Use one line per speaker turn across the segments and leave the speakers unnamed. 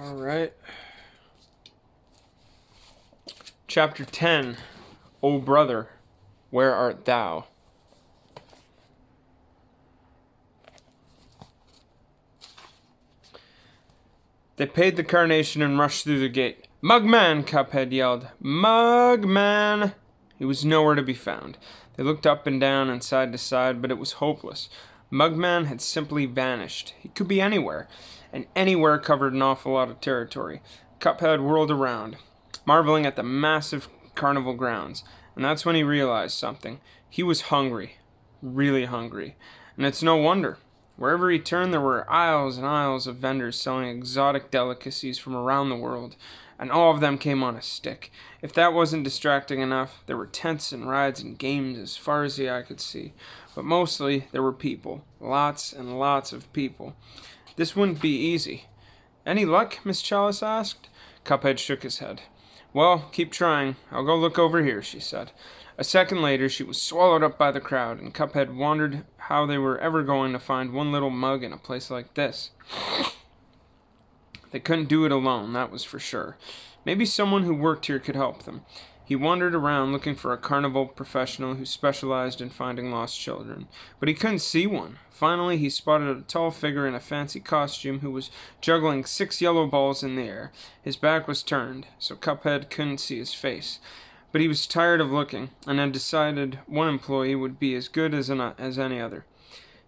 All right. Chapter 10. O brother, where art thou? They paid the carnation and rushed through the gate. Mugman! Cuphead yelled. Mugman! He was nowhere to be found. They looked up and down and side to side, but it was hopeless. Mugman had simply vanished. He could be anywhere, and anywhere covered an awful lot of territory. Cuphead whirled around, marveling at the massive carnival grounds, and that's when he realized something. He was hungry, really hungry, and it's no wonder. Wherever he turned, there were aisles and aisles of vendors selling exotic delicacies from around the world, and all of them came on a stick. If that wasn't distracting enough, there were tents and rides and games as far as the eye could see. But mostly, there were people. Lots and lots of people. This wouldn't be easy. Any luck? Miss Chalice asked. Cuphead shook his head. Well, keep trying. I'll go look over here, she said. A second later, she was swallowed up by the crowd, and Cuphead wondered how they were ever going to find one little mug in a place like this. They couldn't do it alone, that was for sure. Maybe someone who worked here could help them. He wandered around looking for a carnival professional who specialized in finding lost children, but he couldn't see one. Finally, he spotted a tall figure in a fancy costume who was juggling 6 yellow balls in the air. His back was turned, so Cuphead couldn't see his face. But he was tired of looking, and had decided one employee would be as good as any other.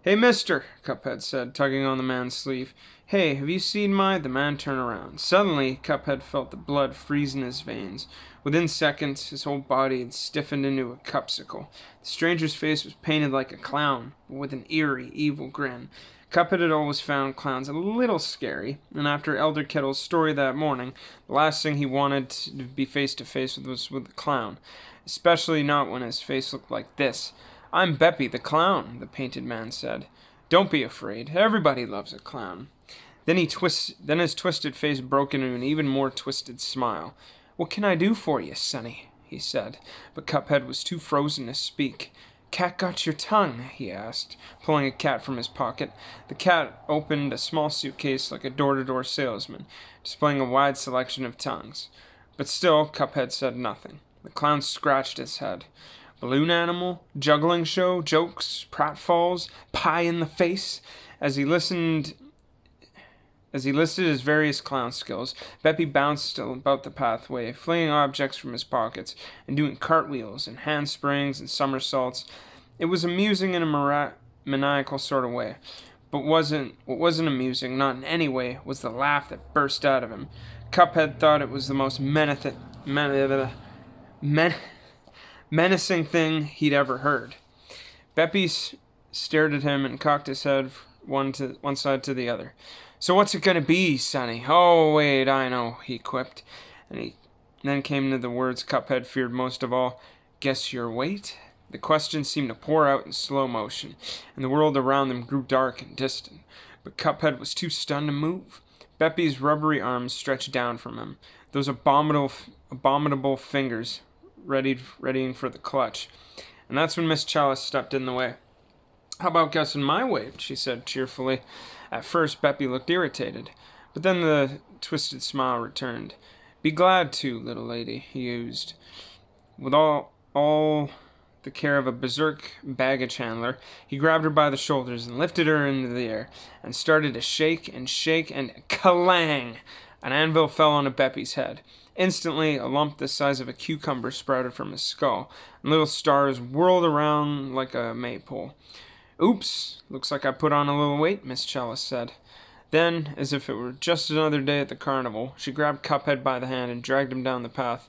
Hey, mister, Cuphead said, tugging on the man's sleeve. Hey, have you seen The man turned around. Suddenly, Cuphead felt the blood freeze in his veins. Within seconds, his whole body had stiffened into a cupsicle. The stranger's face was painted like a clown, but with an eerie, evil grin. Cuphead had always found clowns a little scary, and after Elder Kettle's story that morning, the last thing he wanted to be face to face with was with a clown, especially not when his face looked like this. I'm Beppy the clown, the painted man said. Don't be afraid. Everybody loves a clown. Then his twisted face broke into an even more twisted smile. What can I do for you, Sonny? He said, but Cuphead was too frozen to speak. Cat got your tongue? He asked, pulling a cat from his pocket. The cat opened a small suitcase like a door-to-door salesman, displaying a wide selection of tongues. But still, Cuphead said nothing. The clown scratched his head. Balloon animal, juggling show, jokes, pratfalls, pie in the face. As he listed his various clown skills, Beppy bounced about the pathway, flinging objects from his pockets, and doing cartwheels and handsprings and somersaults. It was amusing in a maniacal sort of way. But what wasn't amusing, not in any way, was the laugh that burst out of him. Cuphead thought it was the most menacing thing he'd ever heard. Beppy stared at him and cocked his head one side to the other. So what's it gonna be, Sonny? Oh, wait, I know, he quipped. And he then came to the words Cuphead feared most of all. Guess your weight? The question seemed to pour out in slow motion, and the world around them grew dark and distant. But Cuphead was too stunned to move. Beppy's rubbery arms stretched down from him, those abominable fingers readying for the clutch. And that's when Miss Chalice stepped in the way. How about guessing my weight? She said cheerfully. At first, Beppy looked irritated, but then the twisted smile returned. Be glad to, little lady, he used. With all the care of a berserk baggage handler, he grabbed her by the shoulders and lifted her into the air, and started to shake, and kalang! An anvil fell on Beppy's head. Instantly, a lump the size of a cucumber sprouted from his skull, and little stars whirled around like a maypole. Oops, looks like I put on a little weight, Miss Chalice said. Then, as if it were just another day at the carnival, she grabbed Cuphead by the hand and dragged him down the path.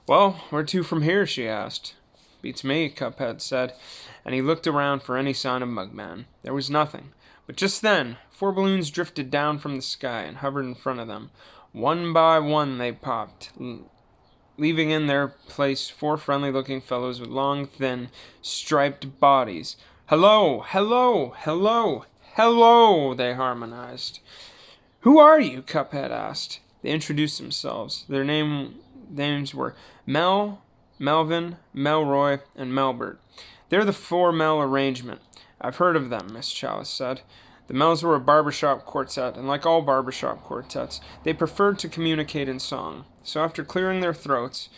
Well, where to from here? She asked. Beats me, Cuphead said, and he looked around for any sign of Mugman. There was nothing. But just then, 4 balloons drifted down from the sky and hovered in front of them. One by one they popped, leaving in their place 4 friendly-looking fellows with long, thin, striped bodies. Hello, hello, hello, hello, they harmonized. Who are you? Cuphead asked. They introduced themselves. Their names were Mel, Melvin, Melroy, and Melbert. They're the 4 Mel arrangement. I've heard of them, Miss Chalice said. The Mells were a barbershop quartet, and like all barbershop quartets, they preferred to communicate in song. So after clearing their throats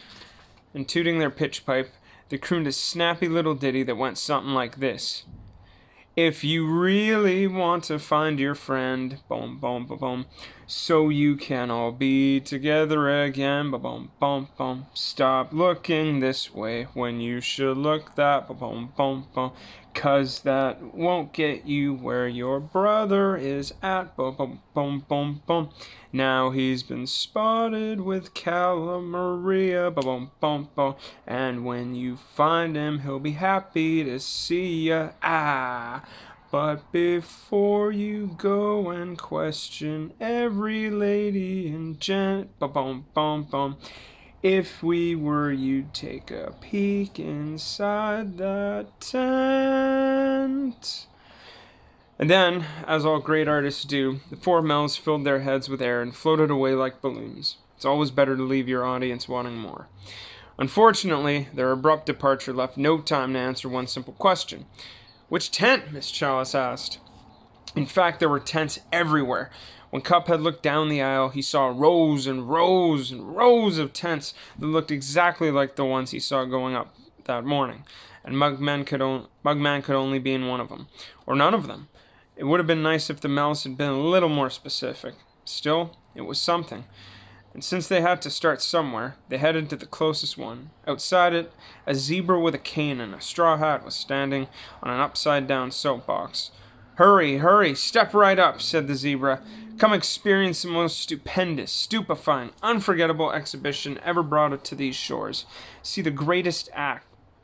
and tooting their pitch pipe, they crooned a snappy little ditty that went something like this. If you really want to find your friend, boom, boom, boom, boom, so you can all be together again, boom, boom, boom. Stop looking this way when you should look that, boom, boom, boom. 'Cause that won't get you where your brother is at, boom, boom, boom, boom, boom. Now he's been spotted with Calamaria, boom, boom, boom. And when you find him, he'll be happy to see ya, But before you go and question every lady and gent, boom, boom, boom. If we were, you'd take a peek inside that tent. And then, as all great artists do, the four Mells filled their heads with air and floated away like balloons. It's always better to leave your audience wanting more. Unfortunately, their abrupt departure left no time to answer one simple question. Which tent? Miss Chalice asked. In fact, there were tents everywhere. When Cuphead looked down the aisle, he saw rows and rows and rows of tents that looked exactly like the ones he saw going up that morning, and Mugman could only be in one of them, or none of them. It would have been nice if the Mells had been a little more specific. Still, it was something. And since they had to start somewhere, they headed to the closest one. Outside it, a zebra with a cane and a straw hat was standing on an upside-down soapbox. Hurry, hurry, step right up, said the zebra. Come experience the most stupendous, stupefying, unforgettable exhibition ever brought to these shores. See the greatest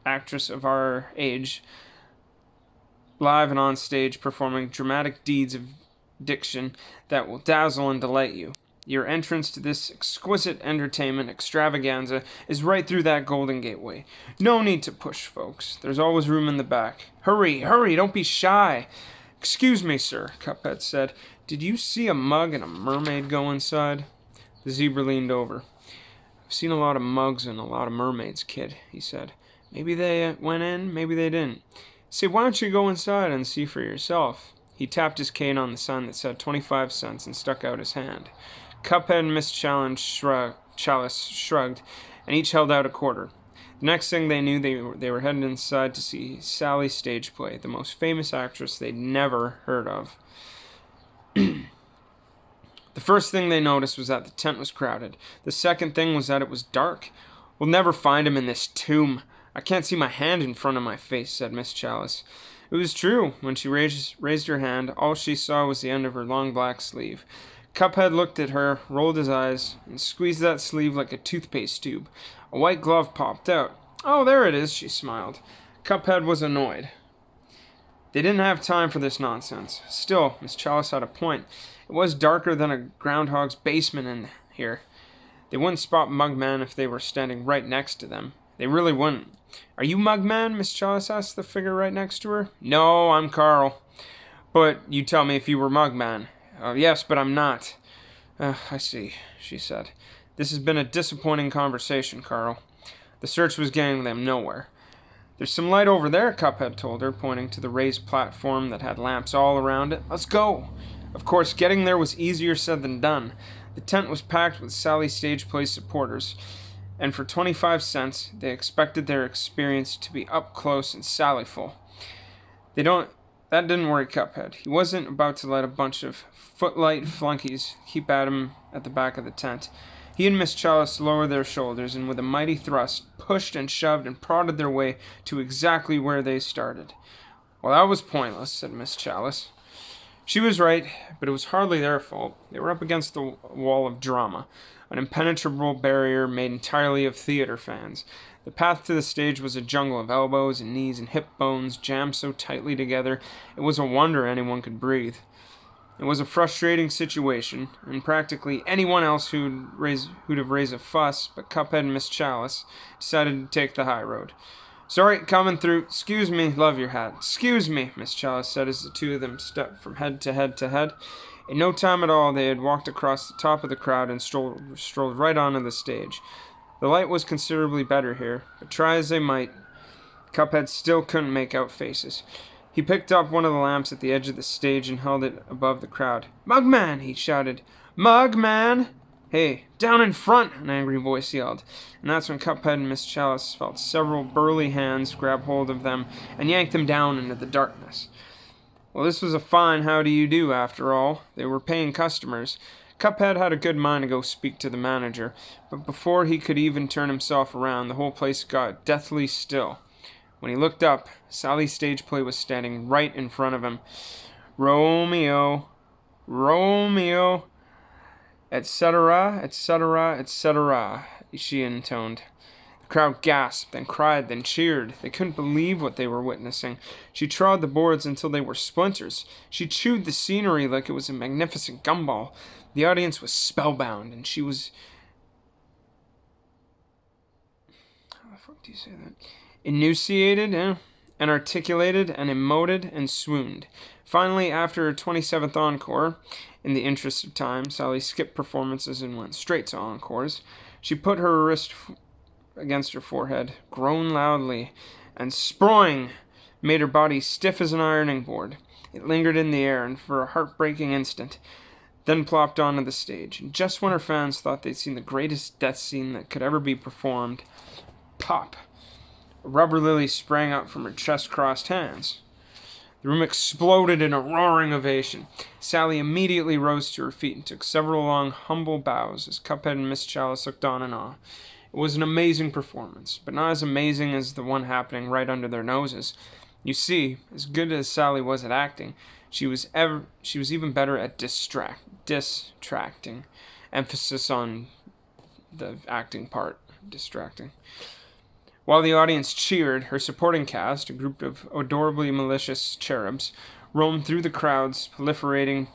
actress of our age, live and on stage, performing dramatic deeds of diction that will dazzle and delight you. Your entrance to this exquisite entertainment extravaganza is right through that golden gateway. No need to push, folks. There's always room in the back. Hurry, hurry, don't be shy. Excuse me, sir, Cuphead said. Did you see a mug and a mermaid go inside? The zebra leaned over. I've seen a lot of mugs and a lot of mermaids, kid, he said. Maybe they went in, maybe they didn't. Say, why don't you go inside and see for yourself? He tapped his cane on the sign that said 25 cents and stuck out his hand. Cuphead and Miss Chalice shrugged, and each held out a quarter. The next thing they knew, they were headed inside to see Sally stage play, the most famous actress they'd never heard of. The first thing they noticed was that the tent was crowded. The second thing was that it was dark. We'll never find him in this tomb. I can't see my hand in front of my face, said Miss Chalice. It was true. When she raised her hand, all she saw was the end of her long black sleeve. Cuphead looked at her, rolled his eyes, and squeezed that sleeve like a toothpaste tube. A white glove popped out. Oh, there it is, she smiled. Cuphead was annoyed. They didn't have time for this nonsense. Still, Miss Chalice had a point. It was darker than a groundhog's basement in here. They wouldn't spot Mugman if they were standing right next to them. They really wouldn't. Are you Mugman? Miss Chalice asked the figure right next to her. No, I'm Carl. But you tell me if you were Mugman. Yes, but I'm not. I see, she said. This has been a disappointing conversation, Carl. The search was getting them nowhere. There's some light over there, Cuphead told her, pointing to the raised platform that had lamps all around it. Let's go. Of course, getting there was easier said than done. The tent was packed with Sally Stage Play supporters, and for 25 cents, they expected their experience to be up close and Sallyful. That didn't worry Cuphead. He wasn't about to let a bunch of footlight flunkies keep at him at the back of the tent. He and Miss Chalice lowered their shoulders and with a mighty thrust pushed and shoved and prodded their way to exactly where they started. Well, that was pointless, said Miss Chalice. She was right, but it was hardly their fault. They were up against the wall of drama, an impenetrable barrier made entirely of theater fans. The path to the stage was a jungle of elbows and knees and hip bones jammed so tightly together it was a wonder anyone could breathe. It was a frustrating situation, and practically anyone else who'd have raised a fuss but Cuphead and Miss Chalice decided to take the high road. Sorry, coming through. Excuse me, love your hat. Excuse me, Miss Chalice said as the two of them stepped from head to head to head. In no time at all, they had walked across the top of the crowd and strolled right onto the stage. The light was considerably better here, but try as they might, Cuphead still couldn't make out faces. He picked up one of the lamps at the edge of the stage and held it above the crowd. "Mugman!" he shouted. "Mugman!" "Hey, down in front!" an angry voice yelled. And that's when Cuphead and Miss Chalice felt several burly hands grab hold of them and yank them down into the darkness. Well, this was a fine how-do-you-do, after all. They were paying customers. Cuphead had a good mind to go speak to the manager, but before he could even turn himself around, the whole place got deathly still. When he looked up, Sally's stage play was standing right in front of him. "Romeo, Romeo, etc., etc., etc.," she intoned. The crowd gasped, then cried, then cheered. They couldn't believe what they were witnessing. She trod the boards until they were splinters. She chewed the scenery like it was a magnificent gumball. The audience was spellbound, and she was... How the fuck do you say that? Enunciated, and articulated, and emoted, and swooned. Finally, after her 27th encore, in the interest of time, Sally skipped performances and went straight to encores. She put her wrist against her forehead, groaned loudly, and sproing made her body stiff as an ironing board. It lingered in the air, and for a heartbreaking instant, then plopped onto the stage. And just when her fans thought they'd seen the greatest death scene that could ever be performed, pop! A rubber lily sprang up from her chest-crossed hands. The room exploded in a roaring ovation. Sally immediately rose to her feet and took several long, humble bows as Cuphead and Miss Chalice looked on in awe. It was an amazing performance, but not as amazing as the one happening right under their noses. You see, as good as Sally was at acting, she was even better at distracting. Emphasis on the acting part, distracting. While the audience cheered, her supporting cast, a group of adorably malicious cherubs, roamed through the crowds, proliferating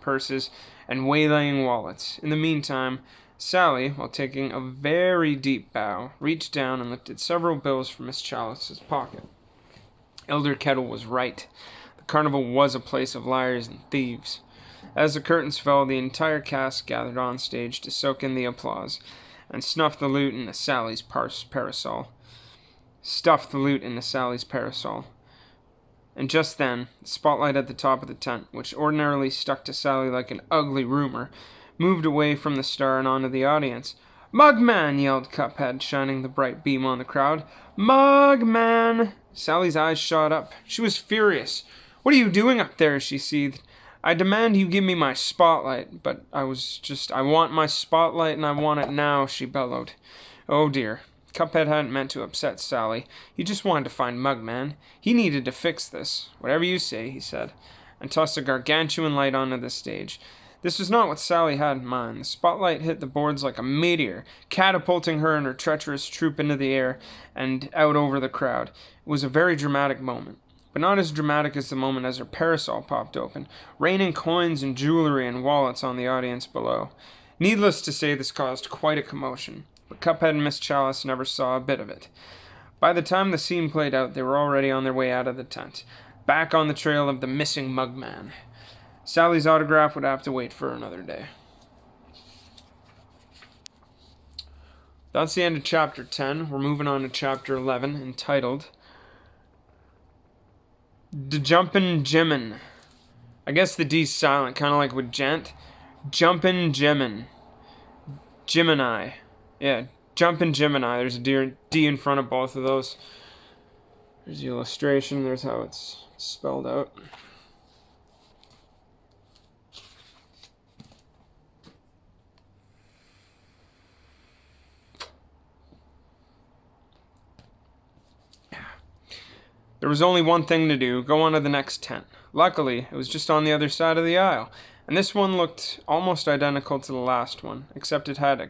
purses and waylaying wallets. In the meantime, Sally, while taking a very deep bow, reached down and lifted several bills from Miss Chalice's pocket. Elder Kettle was right. The carnival was a place of liars and thieves. As the curtains fell, the entire cast gathered on stage to soak in the applause and snuff the loot into Sally's parasol. Stuffed the loot into Sally's parasol. And just then, the spotlight at the top of the tent, which ordinarily stuck to Sally like an ugly rumor, moved away from the star and onto the audience. "Mugman!" yelled Cuphead, shining the bright beam on the crowd. "Mugman!" Sally's eyes shot up. She was furious. "What are you doing up there?" she seethed. "I demand you give me my spotlight, but I want my spotlight and I want it now," she bellowed. Oh dear. Cuphead hadn't meant to upset Sally. He just wanted to find Mugman. He needed to fix this. "Whatever you say," he said, and tossed a gargantuan light onto the stage. This was not what Sally had in mind. The spotlight hit the boards like a meteor, catapulting her and her treacherous troop into the air and out over the crowd. It was a very dramatic moment, but not as dramatic as the moment as her parasol popped open, raining coins and jewelry and wallets on the audience below. Needless to say, this caused quite a commotion, but Cuphead and Miss Chalice never saw a bit of it. By the time the scene played out, they were already on their way out of the tent, back on the trail of the missing Mugman. Sally's autograph would have to wait for another day. That's the end of Chapter 10. We're moving on to Chapter 11, entitled "Da Jumpin' Jimmin'." I guess the D's silent, kind of like with gent. Jumpin' Jimmin'. Gemini. Yeah, Jumpin' Gemini. There's a D in front of both of those. There's the illustration. There's how it's spelled out. There was only one thing to do, go on to the next tent. Luckily, it was just on the other side of the aisle, and this one looked almost identical to the last one, except it had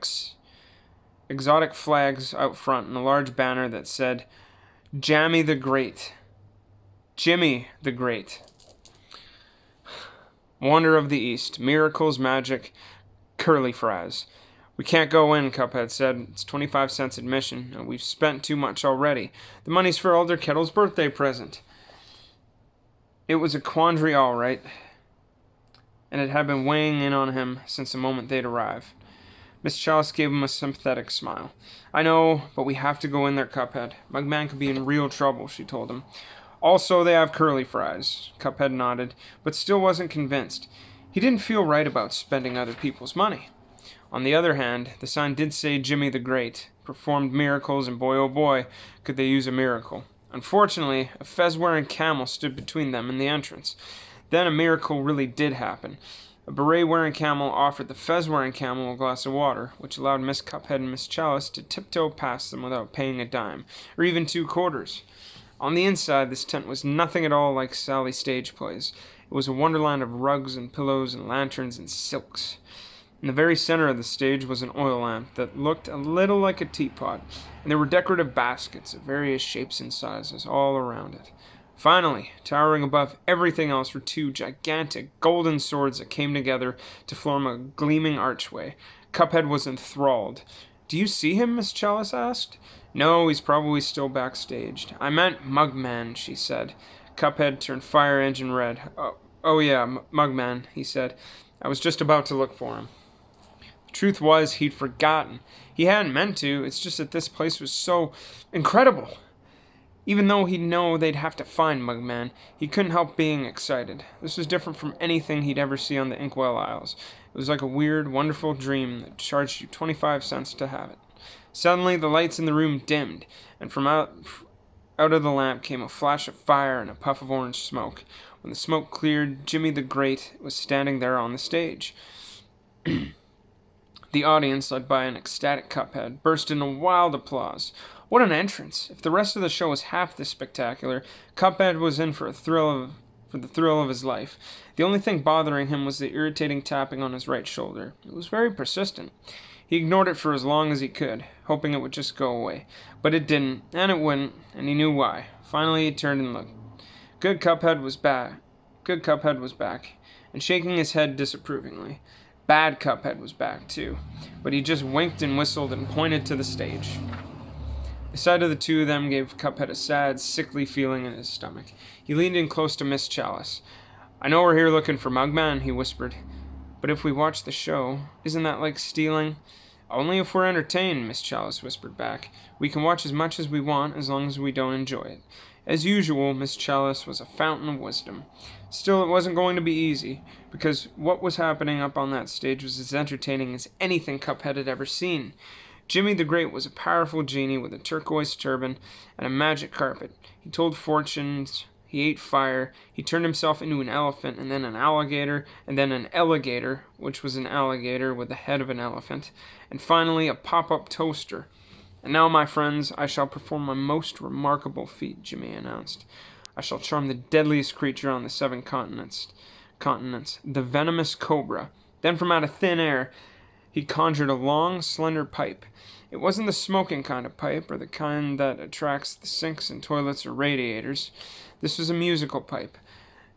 exotic flags out front and a large banner that said, "Jammy the Great. Jimmy the Great. Wonder of the East. Miracles, magic, curly fries." "We can't go in," Cuphead said. "It's 25 cents admission, and we've spent too much already. The money's for Elder Kettle's birthday present." It was a quandary, all right, and it had been weighing in on him since the moment they'd arrived. Miss Chalice gave him a sympathetic smile. "I know, but we have to go in there, Cuphead. Mugman could be in real trouble," she told him. Also, they have curly fries. Cuphead nodded, but still wasn't convinced. He didn't feel right about spending other people's money. On the other hand, the sign did say Jimmy the Great performed miracles, and boy oh boy, could they use a miracle. Unfortunately, a fez-wearing camel stood between them and the entrance. Then a miracle really did happen. A beret-wearing camel offered the fez-wearing camel a glass of water, which allowed Miss Cuphead and Miss Chalice to tiptoe past them without paying a dime, or even 2 quarters. On the inside, this tent was nothing at all like Sally's stage plays. It was a wonderland of rugs and pillows and lanterns and silks. In the very center of the stage was an oil lamp that looked a little like a teapot, and there were decorative baskets of various shapes and sizes all around it. Finally, towering above everything else were 2 gigantic golden swords that came together to form a gleaming archway. Cuphead was enthralled. "Do you see him?" Miss Chalice asked. "No, he's probably still backstage." "I meant Mugman," she said. Cuphead turned fire engine red. Oh yeah, Mugman," he said. "I was just about to look for him." The truth was, he'd forgotten. He hadn't meant to, it's just that this place was so incredible. Even though he'd know they'd have to find Mugman, he couldn't help being excited. This was different from anything he'd ever see on the Inkwell Isles. It was like a weird, wonderful dream that charged you 25 cents to have it. Suddenly, the lights in the room dimmed, and from out of the lamp came a flash of fire and a puff of orange smoke. When the smoke cleared, Jimmy the Great was standing there on the stage. The audience, led by an ecstatic Cuphead, burst into wild applause. What an entrance! If the rest of the show was half this spectacular, Cuphead was in for the thrill of his life. The only thing bothering him was the irritating tapping on his right shoulder. It was very persistent. He ignored it for as long as he could, hoping it would just go away. But it didn't, and it wouldn't, and he knew why. Finally, he turned and looked. Good Cuphead was back, and shaking his head disapprovingly. Bad Cuphead was back, too, but he just winked and whistled and pointed to the stage. The sight of the 2 of them gave Cuphead a sad, sickly feeling in his stomach. He leaned in close to Miss Chalice. "I know we're here looking for Mugman," he whispered. "But if we watch the show, isn't that like stealing?" "Only if we're entertained," Miss Chalice whispered back. "We can watch as much as we want, as long as we don't enjoy it." As usual, Miss Chalice was a fountain of wisdom. Still, it wasn't going to be easy, because what was happening up on that stage was as entertaining as anything Cuphead had ever seen. Jimmy the Great was a powerful genie with a turquoise turban and a magic carpet. He told fortunes, he ate fire, he turned himself into an elephant and then an alligator, and then an alligator, which was an alligator with the head of an elephant, and finally a pop-up toaster. "And now, my friends, I shall perform my most remarkable feat," Jimmy announced. "I shall charm the deadliest creature on the 7 continents, the venomous cobra." Then from out of thin air, he conjured a long, slender pipe. It wasn't the smoking kind of pipe, or the kind that attracts the sinks and toilets or radiators. This was a musical pipe,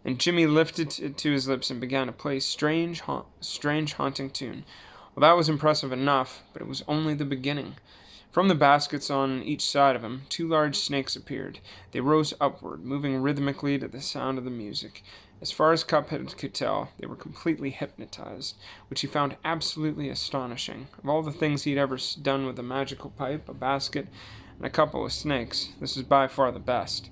and Jimmy lifted it to his lips and began to play a strange, haunting tune. Well, that was impressive enough, but it was only the beginning. From the baskets on each side of him, 2 large snakes appeared. They rose upward, moving rhythmically to the sound of the music. As far as Cuphead could tell, they were completely hypnotized, which he found absolutely astonishing. Of all the things he'd ever done with a magical pipe, a basket, and a couple of snakes, this was by far the best.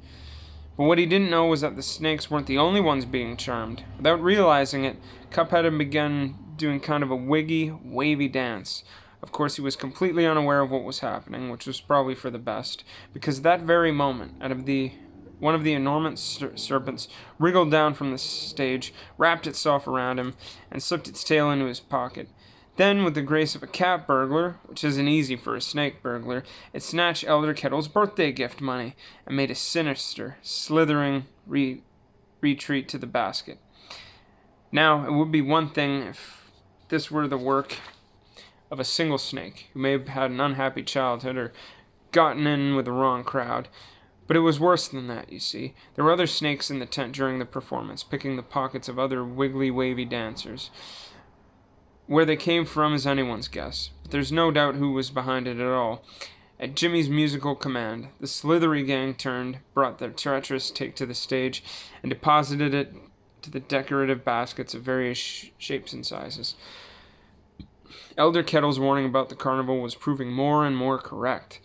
But what he didn't know was that the snakes weren't the only ones being charmed. Without realizing it, Cuphead had begun doing kind of a wavy dance. Of course, he was completely unaware of what was happening, which was probably for the best, because at that very moment, one of the enormous serpents wriggled down from the stage, wrapped itself around him, and slipped its tail into his pocket. Then, with the grace of a cat burglar, which isn't easy for a snake burglar, it snatched Elder Kettle's birthday gift money and made a sinister, slithering retreat to the basket. Now, it would be one thing if this were the work of a single snake who may have had an unhappy childhood or gotten in with the wrong crowd. But it was worse than that, you see. There were other snakes in the tent during the performance, picking the pockets of other wiggly, wavy dancers. Where they came from is anyone's guess, but there's no doubt who was behind it at all. At Jimmy's musical command, the slithery gang turned, brought their treacherous take to the stage, and deposited it to the decorative baskets of various shapes and sizes. Elder Kettle's warning about the carnival was proving more and more correct.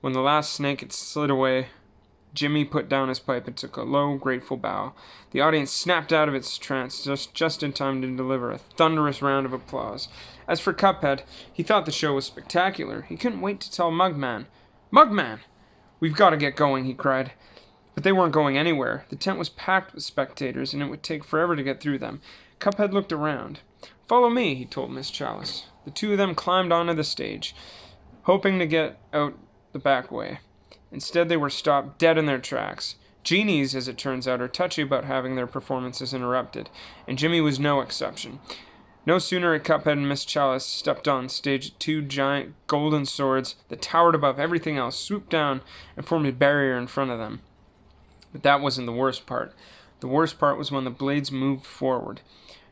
When the last snake had slid away, Jimmy put down his pipe and took a low, grateful bow. The audience snapped out of its trance just in time to deliver a thunderous round of applause. As for Cuphead, he thought the show was spectacular. He couldn't wait to tell Mugman. Mugman! We've got to get going, he cried. But they weren't going anywhere. The tent was packed with spectators, and it would take forever to get through them. Cuphead looked around. Follow me, he told Miss Chalice. The two of them climbed onto the stage, hoping to get out the back way. Instead, they were stopped dead in their tracks. Genies, as it turns out, are touchy about having their performances interrupted, and Jimmy was no exception. No sooner had Cuphead and Miss Chalice stepped on stage, two giant golden swords that towered above everything else swooped down and formed a barrier in front of them. But that wasn't the worst part. The worst part was when the blades moved forward,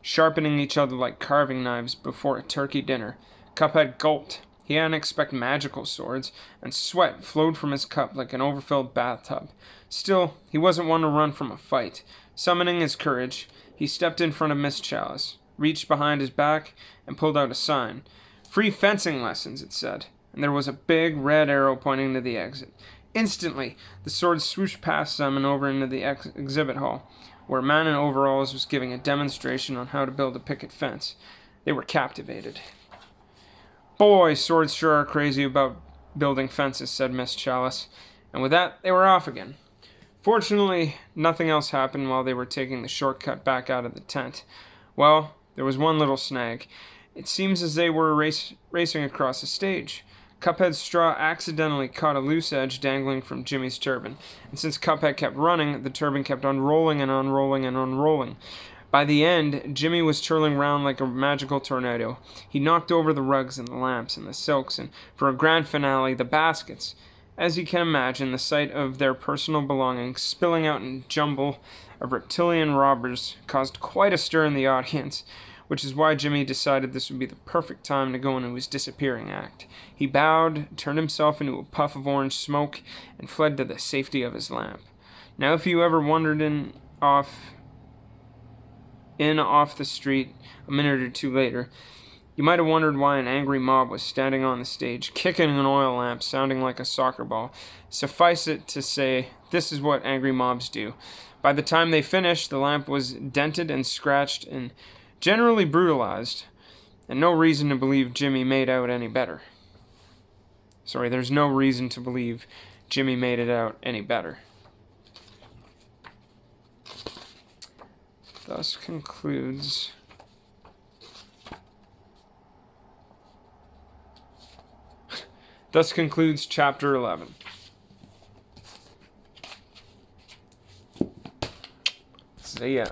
sharpening each other like carving knives before a turkey dinner. Cuphead gulped. He hadn't expected magical swords, and sweat flowed from his cup like an overfilled bathtub. Still, he wasn't one to run from a fight. Summoning his courage, he stepped in front of Miss Chalice, reached behind his back, and pulled out a sign. Free fencing lessons, it said, and there was a big red arrow pointing to the exit. Instantly, the sword swooshed past them and over into the exhibit hall, where a man in overalls was giving a demonstration on how to build a picket fence. They were captivated. Boy, swords sure are crazy about building fences, said Miss Chalice, and with that, they were off again. Fortunately, nothing else happened while they were taking the shortcut back out of the tent. Well, there was one little snag. It seems as they were racing across the stage. Cuphead's straw accidentally caught a loose edge dangling from Jimmy's turban, and since Cuphead kept running, the turban kept unrolling and unrolling and unrolling. By the end, Jimmy was twirling round like a magical tornado. He knocked over the rugs and the lamps and the silks, and for a grand finale, the baskets. As you can imagine, the sight of their personal belongings spilling out in jumble of reptilian robbers caused quite a stir in the audience, which is why Jimmy decided this would be the perfect time to go into his disappearing act. He bowed, turned himself into a puff of orange smoke, and fled to the safety of his lamp. Now, if you ever wandered off the street a minute or two later, you might have wondered why an angry mob was standing on the stage, kicking an oil lamp, sounding like a soccer ball. Suffice it to say, this is what angry mobs do. By the time they finished, the lamp was dented and scratched and generally brutalized, and no reason to believe Jimmy made out any better. There's no reason to believe Jimmy made it out any better. Thus concludes chapter 11. See ya.